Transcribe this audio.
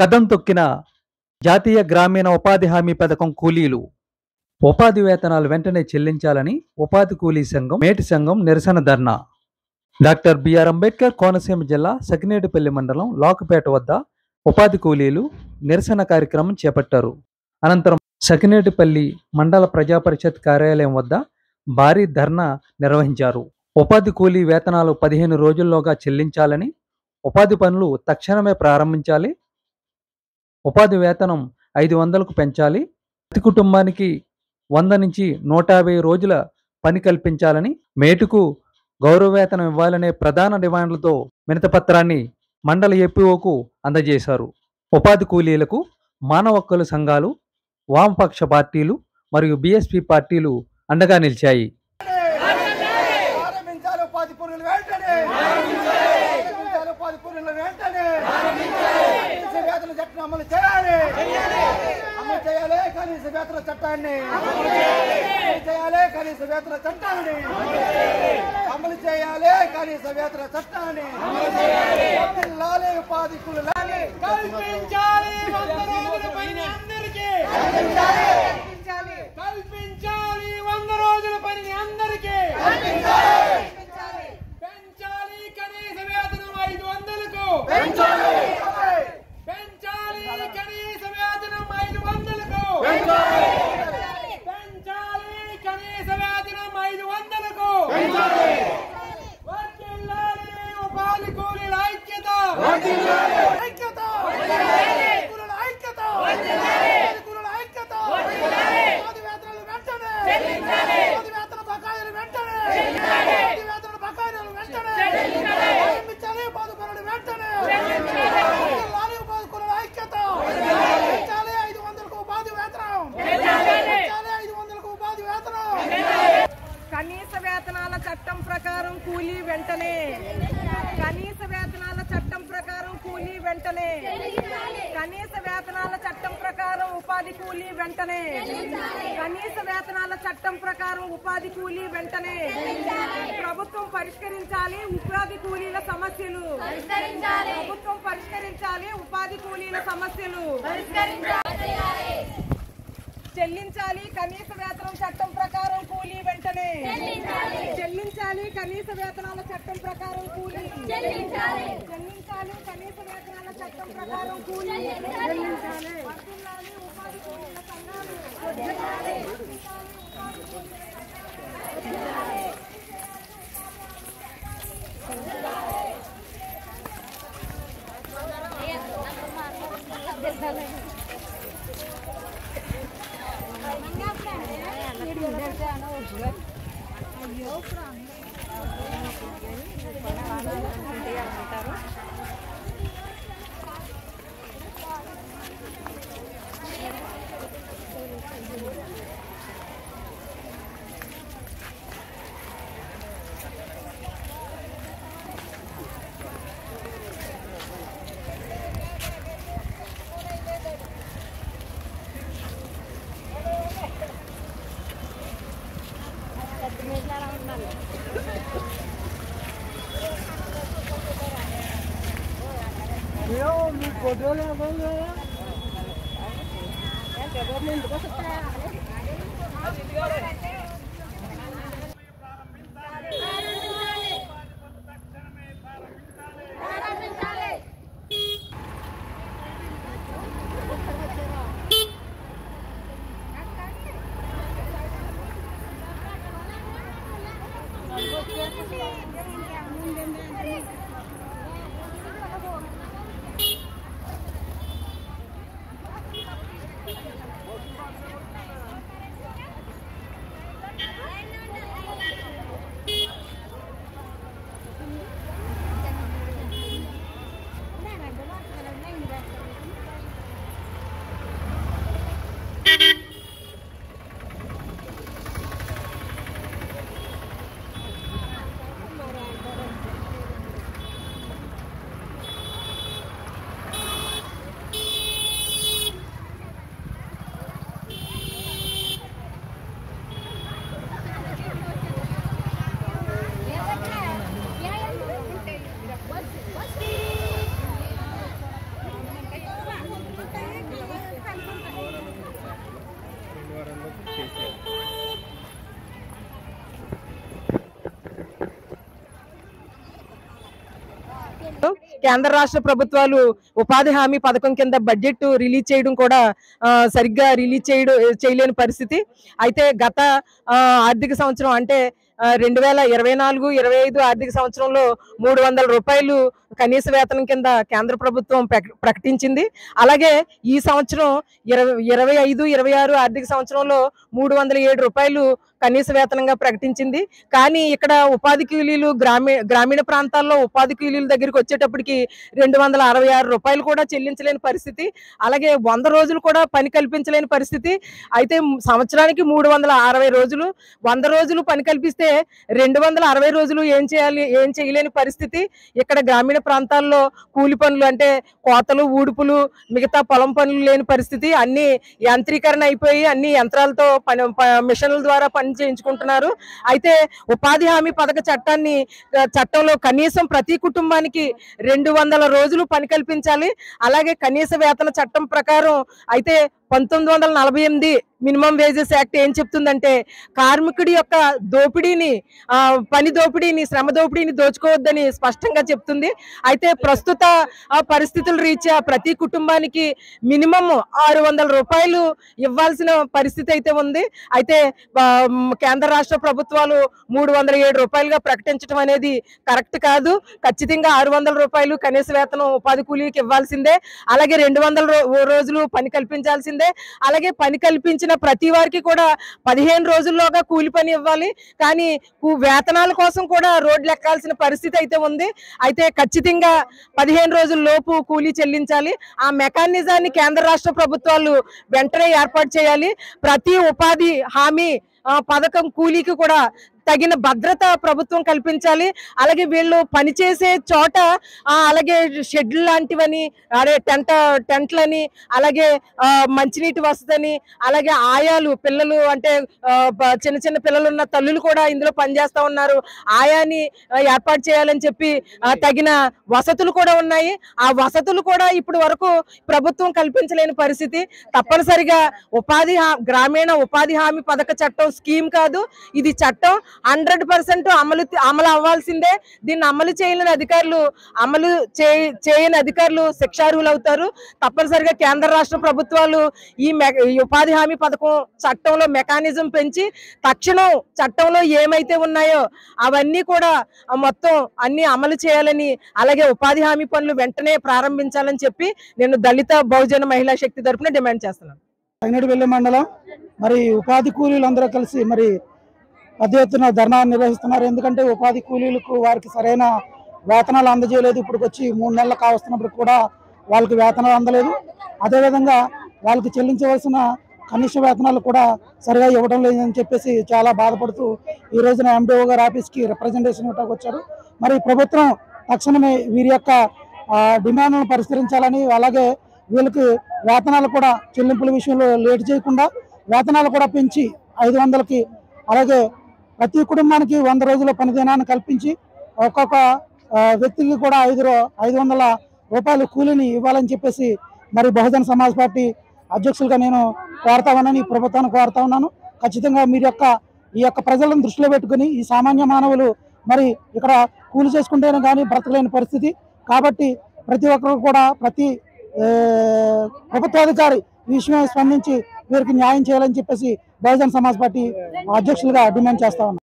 కదం తొక్కిన జాతీయ గ్రామీణ ఉపాధి హామీ పథకం కూలీలు. ఉపాధి వేతనాలు వెంటనే చెల్లించాలని ఉపాధి కూలీ సంఘం, మేటి సంఘం నిరసన ధర్నా. డాక్టర్ బిఆర్ అంబేద్కర్ కోనసీమ జిల్లా సకినేటిపల్లి మండలం లోకపేట వద్ద ఉపాధి కూలీలు నిరసన కార్యక్రమం చేపట్టారు. అనంతరం సకినేటిపల్లి మండల ప్రజాపరిషత్ కార్యాలయం వద్ద భారీ ధర్నా నిర్వహించారు. ఉపాధి కూలీ వేతనాలు 15 రోజుల్లోగా చెల్లించాలని, ఉపాధి పనులు తక్షణమే ప్రారంభించాలి, ఉపాధి వేతనం 500కు పెంచాలి, ప్రతి కుటుంబానికి 100 నుంచి 150 రోజుల పని కల్పించాలని, మేటుకు గౌరవ వేతనం ఇవ్వాలనే ప్రధాన డిమాండ్లతో వినతిపత్రాన్ని మండల ఏపీఓకు అందజేశారు. ఉపాధి కూలీలకు మానవ హక్కుల సంఘాలు, వామపక్ష పార్టీలు మరియు బీఎస్పీ పార్టీలు అండగా నిలిచాయి. కనీస వేతనాల చట్టం ప్రకారం కూలీ వెంటనే, కనీస వేతనాల చట్టం ప్రకారం కూలీ వెంటనే, కనీస వేతనాల చట్టం ప్రకారం ఉపాధి కూలీ వెంటనే, కనీస వేతనాల చట్టం ప్రకారం ఉపాధి కూలీ వెంటనే. ప్రభుత్వం పరిష్కరించాలి ఉపాధి కూలీల సమస్యలు, ప్రభుత్వం పరిష్కరించాలి ఉపాధి కూలీల సమస్యలు. చెల్లించాలి కనీస వేతనం చట్టం ప్రకారం కూలీ వెంటనే, చెల్లించాలి కనీస వేతనాల చట్టం ప్రకారం కూలీ, చెల్లించాలి కనీస వేతనాల చట్టం ప్రకారం కూలీ, చెల్లించాలి. వర్ధిల్లాలి ఉపాధి కూలీల సంఘాలు, కేంద్ర రాష్ట్ర ప్రభుత్వాలు ఉపాధి హామీ పథకం కింద బడ్జెట్ రిలీజ్ చేయడం కూడా సరిగ్గా రిలీజ్ చేయలేని పరిస్థితి. అయితే గత ఆర్థిక సంవత్సరం అంటే 2024-25 ఆర్థిక సంవత్సరంలో 300 రూపాయలు కనీస వేతనం కింద కేంద్ర ప్రభుత్వం ప్రకటించింది. అలాగే ఈ సంవత్సరం 25-26 ఆర్థిక సంవత్సరంలో 307 రూపాయలు కనీస వేతనంగా ప్రకటించింది. కానీ ఇక్కడ ఉపాధి కూలీలు గ్రామీణ ప్రాంతాల్లో ఉపాధి కూలీల దగ్గరికి వచ్చేటప్పటికి 266 రూపాయలు కూడా చెల్లించలేని పరిస్థితి. అలాగే 100 రోజులు కూడా పని కల్పించలేని పరిస్థితి. అయితే సంవత్సరానికి 360 రోజులు, 100 రోజులు పని కల్పిస్తే 260 రోజులు ఏం చేయలేని పరిస్థితి. ఇక్కడ గ్రామీణ ప్రాంతాల్లో కూలి పనులు అంటే కోతలు, ఊడుపులు, మిగతా పొలం పనులు లేని పరిస్థితి. అన్ని యాంత్రీకరణ అయిపోయి అన్ని యంత్రాలతో మిషన్ల ద్వారా పని చేయించుకుంటున్నారు. అయితే ఉపాధి హామీ పథక చట్టంలో కనీసం ప్రతి కుటుంబానికి 200 రోజులు పని కల్పించాలి. అలాగే కనీస వేతన చట్టం ప్రకారం అయితే 1948 మినిమం వేజెస్ యాక్ట్ ఏం చెప్తుందంటే కార్మికుడి యొక్క దోపిడీని, పని దోపిడీని, శ్రమ దోపిడీని దోచుకోవద్దని స్పష్టంగా చెప్తుంది. అయితే ప్రస్తుత పరిస్థితుల రీత్యా ప్రతి కుటుంబానికి మినిమం 600 రూపాయలు ఇవ్వాల్సిన పరిస్థితి అయితే ఉంది. అయితే కేంద్ర రాష్ట్ర ప్రభుత్వాలు 307 రూపాయలుగా ప్రకటించడం అనేది కరెక్ట్ కాదు. ఖచ్చితంగా 600 రూపాయలు కనీస వేతనం ఉపాధి కూలీకి ఇవ్వాల్సిందే. అలాగే 200 రోజులు పని కల్పించాల్సిందే. అలాగే పని కల్పించిన ప్రతి వారికి కూడా 15 రోజుల్లోగా కూలి పని ఇవ్వాలి. కానీ వేతనాల కోసం కూడా రోడ్లు ఎక్కాల్సిన పరిస్థితి అయితే ఉంది. అయితే ఖచ్చితంగా 15 రోజుల లోపు కూలీ చెల్లించాలి. ఆ మెకానిజాన్ని కేంద్ర రాష్ట్ర ప్రభుత్వాలు వెంటనే ఏర్పాటు చేయాలి. ప్రతి ఉపాధి హామీ పథకం కూలీకి కూడా తగిన భద్రత ప్రభుత్వం కల్పించాలి. అలాగే వీళ్ళు పనిచేసే చోట అలాగే షెడ్లు లాంటివని, టెంట్లని, అలాగే మంచినీటి వసతిని, అలాగే ఆయాలు, పిల్లలు అంటే చిన్న చిన్న పిల్లలు ఉన్న తల్లులు కూడా ఇందులో పనిచేస్తా ఉన్నారు. ఆయాని ఏర్పాటు చేయాలని చెప్పి తగిన వసతులు కూడా ఉన్నాయి. ఆ వసతులు కూడా ఇప్పుడు వరకు ప్రభుత్వం కల్పించలేని పరిస్థితి. తప్పనిసరిగా గ్రామీణ ఉపాధి హామీ పథక చట్టం స్కీమ్ కాదు, ఇది చట్టం 100% అమలు అవ్వాల్సిందే. దీన్ని అమలు చేయని అధికారులు శిక్షార్హులు అవుతారు. తప్పనిసరిగా కేంద్ర రాష్ట్ర ప్రభుత్వాలు ఈ ఉపాధి హామీ పథకం చట్టంలో మెకానిజం పెంచి తక్షణం చట్టంలో ఏమైతే ఉన్నాయో అవన్నీ కూడా మొత్తం అన్ని అమలు చేయాలని, అలాగే ఉపాధి హామీ పనులు వెంటనే ప్రారంభించాలని చెప్పి నేను దళిత బహుజన మహిళా శక్తి తరఫున డిమాండ్ చేస్తున్నాను. తంగెడపల్లి మండలం మరి ఉపాధి కూలీలందరూ కలిసి మరి పెద్ద ఎత్తున ధర్నా నిర్వహిస్తున్నారు. ఎందుకంటే ఉపాధి కూలీలకు వారికి సరైన వేతనాలు అందజేయలేదు. ఇప్పటికొచ్చి 3 నెలలు కావస్తున్నప్పుడు కూడా వాళ్ళకి వేతనాలు అందలేదు. అదేవిధంగా వాళ్ళకి చెల్లించవలసిన కనీస వేతనాలు కూడా సరిగా ఇవ్వడం లేదని చెప్పేసి చాలా బాధపడుతూ ఈ రోజున ఎండిఓ గారి ఆఫీస్కి రిప్రజెంటేషన్ ఇవ్వడానికి వచ్చారు. మరి ప్రభుత్వం తక్షణమే వీరి యొక్క డిమాండ్లను పరిష్కరించాలని, అలాగే వీళ్ళకి వేతనాలు కూడా చెల్లింపుల విషయంలో లేట్ చేయకుండా వేతనాలు కూడా పెంచి 500కి, అలాగే ప్రతి కుటుంబానికి 100 రోజుల పని దినాన్ని కల్పించి ఒక్కొక్క వ్యక్తికి కూడా 500 రూపాయలు కూలీని ఇవ్వాలని చెప్పేసి మరి బహుజన సమాజ్ పార్టీ అధ్యక్షులుగా నేను కోరుతా ఉన్నాను, ఈ ప్రభుత్వాన్ని కోరుతా ఉన్నాను. ఖచ్చితంగా ఈ యొక్క ప్రజలను దృష్టిలో పెట్టుకుని ఈ సామాన్య మానవులు మరి ఇక్కడ కూలి చేసుకుంటేనే కానీ బ్రతకలేని పరిస్థితి. కాబట్టి ప్రతి ఒక్కరు కూడా ప్రతి ప్రభుత్వాధికారి ఈ విషయమే స్పందించి వీరికి న్యాయం చేయాలని చెప్పేసి బహుజన సమాజ్ పార్టీ అధ్యక్షులుగా డిమాండ్ చేస్తా ఉన్నాం.